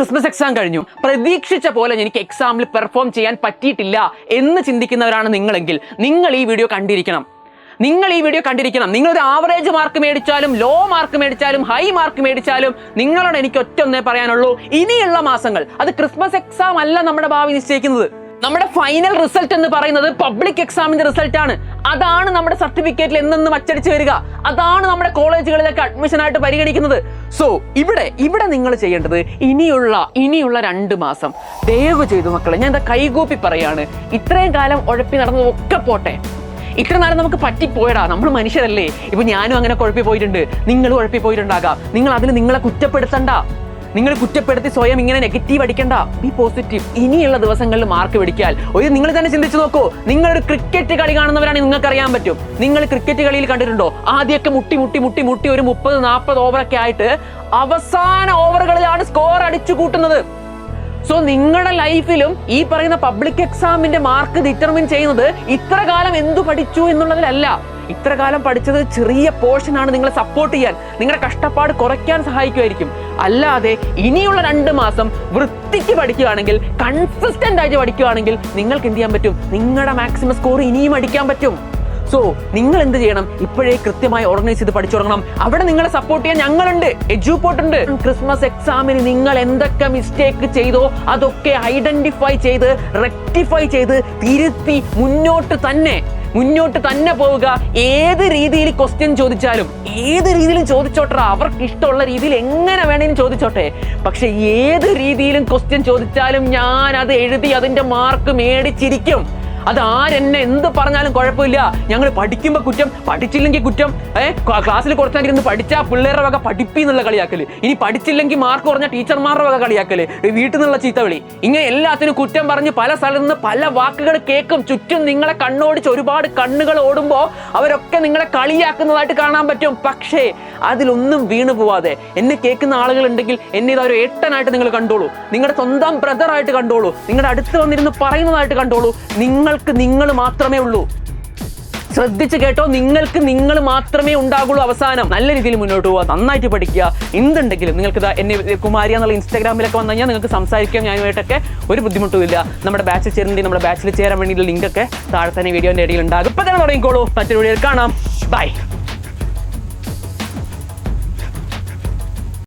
Christmas exam കഴിഞ്ഞു, പ്രതീക്ഷിച്ച പോലെ എനിക്ക് എക്സാമിൽ പെർഫോം ചെയ്യാൻ പറ്റിയിട്ടില്ല എന്ന് ചിന്തിക്കുന്നവരാണ് നിങ്ങളെങ്കിൽ നിങ്ങൾ ഈ വീഡിയോ കണ്ടിരിക്കണം. നിങ്ങളൊരു ആവറേജ് മാർക്ക് മേടിച്ചാലും ലോ മാർക്ക് മേടിച്ചാലും ഹൈ മാർക്ക് മേടിച്ചാലും നിങ്ങളോട് എനിക്ക് ഒറ്റൊന്നേ പറയാനുള്ളൂ, ഇനിയുള്ള മാസങ്ങൾ അത് ക്രിസ്മസ് എക്സാം അല്ല നമ്മുടെ ഭാവി നിശ്ചയിക്കുന്നത്. നമ്മുടെ ഫൈനൽ റിസൾട്ട് എന്ന് പറയുന്നത് പബ്ലിക് എക്സാമിന്റെ റിസൾട്ട് ആണ്. അതാണ് നമ്മുടെ സർട്ടിഫിക്കറ്റിൽ എന്നെന്നും അച്ചടിച്ച് വരിക. അതാണ് നമ്മുടെ കോളേജുകളിലൊക്കെ അഡ്മിഷൻ ആയിട്ട് പരിഗണിക്കുന്നത്. സോ ഇവിടെ നിങ്ങൾ ചെയ്യേണ്ടത് ഇനിയുള്ള 2 മാസം ദയവ് ചെയ്തു മക്കളെ, ഞാൻ എന്താ കൈകൂപ്പി പറയാണ്, ഇത്രയും കാലം ഉഴപ്പി നടന്നതൊക്കെ പോട്ടെ. ഇത്ര നേരം നമുക്ക് പറ്റിപ്പോയടാ, നമ്മൾ മനുഷ്യരല്ലേ. ഇപ്പൊ ഞാനും അങ്ങനെ കുഴപ്പി പോയിട്ടുണ്ട്, നിങ്ങളും ഉഴപ്പി പോയിട്ടുണ്ടാകാം. നിങ്ങൾ അതിന് നിങ്ങളെ കുറ്റപ്പെടുത്തണ്ട, നിങ്ങൾ കുറ്റപ്പെടുത്തി സ്വയം ഇങ്ങനെ നെഗറ്റീവ് അടിക്കണ്ട. B positive. ഇനിയുള്ള ദിവസങ്ങളിൽ മാർക്ക് പിടിക്കാൻ നിങ്ങൾ തന്നെ ചിന്തിച്ചു നോക്കൂ. നിങ്ങളൊരു ക്രിക്കറ്റ് കളി കാണുന്നവരാണെങ്കിൽ നിങ്ങൾക്ക് അറിയാൻ പറ്റും. നിങ്ങൾ ക്രിക്കറ്റ് കളിയിൽ കണ്ടിട്ടുണ്ടോ, ആദ്യമൊക്കെ മുട്ടി ഒരു 30-40 ഓവറൊക്കെ ആയിട്ട് അവസാന ഓവറുകളിലാണ് സ്കോർ അടിച്ചു കൂട്ടുന്നത്. സോ നിങ്ങളുടെ ലൈഫിലും ഈ പറയുന്ന പബ്ലിക് എക്സാമിന്റെ മാർക്ക് ഡിറ്റർമിൻ ചെയ്യുന്നത് ഇത്ര കാലം എന്തു പഠിച്ചു എന്നുള്ളതിലല്ല. ഇത്ര കാലം പഠിച്ചത് ചെറിയ പോർഷൻ ആണ് നിങ്ങളെ സപ്പോർട്ട് ചെയ്യാൻ, നിങ്ങളുടെ കഷ്ടപ്പാട് കുറയ്ക്കാൻ സഹായിക്കുമായിരിക്കും. അല്ലാതെ ഇനിയുള്ള 2 മാസം വൃത്തിക്ക് പഠിക്കുകയാണെങ്കിൽ, കൺസിസ്റ്റന്റ് ആയിട്ട് പഠിക്കുകയാണെങ്കിൽ നിങ്ങൾക്ക് എന്ത് ചെയ്യാൻ പറ്റും, നിങ്ങളുടെ മാക്സിമം സ്കോർ ഇനിയും അടിക്കാൻ പറ്റും. സോ നിങ്ങൾ എന്ത് ചെയ്യണം, ഇപ്പോഴേ കൃത്യമായി ഓർഗനൈസ് ചെയ്ത് പഠിച്ചു തുടങ്ങണം. അവിടെ നിങ്ങളെ സപ്പോർട്ട് ചെയ്യാൻ ഞങ്ങളുണ്ട്, എഡ്യൂപോർട്ട് ഉണ്ട്. ക്രിസ്മസ് എക്സാമിന് നിങ്ങൾ എന്തൊക്കെ മിസ്റ്റേക്ക് ചെയ്തോ അതൊക്കെ ഐഡന്റിഫൈ ചെയ്ത് റെക്ടിഫൈ ചെയ്ത് തിരുത്തി മുന്നോട്ട് തന്നെ പോവുക. ഏത് രീതിയിൽ ക്വസ്റ്റ്യൻ ചോദിച്ചാലും ഏത് രീതിയിലും ചോദിച്ചോട്ടെ, അവർക്ക് ഇഷ്ടമുള്ള രീതിയിൽ എങ്ങനെ വേണേലും ചോദിച്ചോട്ടെ. പക്ഷെ ഏത് രീതിയിലും ക്വസ്റ്റ്യൻ ചോദിച്ചാലും ഞാൻ അത് എഴുതി അതിന്റെ മാർക്ക് മേടിച്ചിരിക്കും. അത് ആരെന്നെ എന്ത് പറഞ്ഞാലും കുഴപ്പമില്ല. ഞങ്ങൾ പഠിക്കുമ്പോൾ കുറ്റം, പഠിച്ചില്ലെങ്കിൽ കുറ്റം. ക്ലാസ്സിൽ കുറച്ചാൽ പഠിച്ചാൽ പിള്ളേരുടെ വക പഠിപ്പിന്നുള്ള കളിയാക്കല്, ഇനി പഠിച്ചില്ലെങ്കിൽ മാർക്ക് കുറഞ്ഞ ടീച്ചർമാരുടെ വക കളിയാക്കല്, വീട്ടിൽ നിന്നുള്ള ചീത്തവിളി, ഇങ്ങനെ എല്ലാത്തിനും കുറ്റം പറഞ്ഞ് പല സ്ഥലത്ത് നിന്ന് പല വാക്കുകൾ കേൾക്കും. ചുറ്റും നിങ്ങളെ കണ്ണോടിച്ച് ഒരുപാട് കണ്ണുകൾ ഓടുമ്പോൾ അവരൊക്കെ നിങ്ങളെ കളിയാക്കുന്നതായിട്ട് കാണാൻ പറ്റും. പക്ഷേ അതിലൊന്നും വീണു പോവാതെ എന്നെ കേൾക്കുന്ന ആളുകളുണ്ടെങ്കിൽ എന്നെ ഇതൊരു ഏട്ടനായിട്ട് നിങ്ങൾ കണ്ടോളൂ, നിങ്ങളുടെ സ്വന്തം ബ്രദറായിട്ട് കണ്ടോളൂ, നിങ്ങളുടെ അടുത്ത് വന്നിരുന്ന് പറയുന്നതായിട്ട് കണ്ടോളൂ. നിങ്ങൾ മാത്രമേ ഉള്ളൂ. ശ്രദ്ധിച്ച് കേട്ടോ, നിങ്ങൾ മാത്രമേ ഉണ്ടാകുള്ളൂ. അവസാനം നല്ല രീതിയിൽ മുന്നോട്ട് പോവുക, നന്നായിട്ട് പഠിക്കുക. എന്തുണ്ടെങ്കിലും നിങ്ങൾക്ക് എന്നെ കുമാരിയ എന്നുള്ള ഇൻസ്റ്റാഗ്രാമിലൊക്കെ വന്നു കഴിഞ്ഞാൽ നിങ്ങൾക്ക് സംസാരിക്കാം. ഞാനുമായിട്ടൊക്കെ ഒരു ബുദ്ധിമുട്ടുമില്ല. നമ്മുടെ ബാച്ചിൽ ചേരുന്നുണ്ടെങ്കിൽ നമ്മുടെ ബാച്ചിൽ ചേരാൻ വേണ്ടിയിട്ടുള്ള ലിങ്കൊക്കെ താഴെ തന്നെ വീഡിയോന്റെ ഇടയിൽ ഉണ്ടാകും. ഇപ്പൊ തന്നെ തുടങ്ങിക്കോളൂ. മറ്റൊരു വീഡിയോയിൽ കാണാം. ബൈ.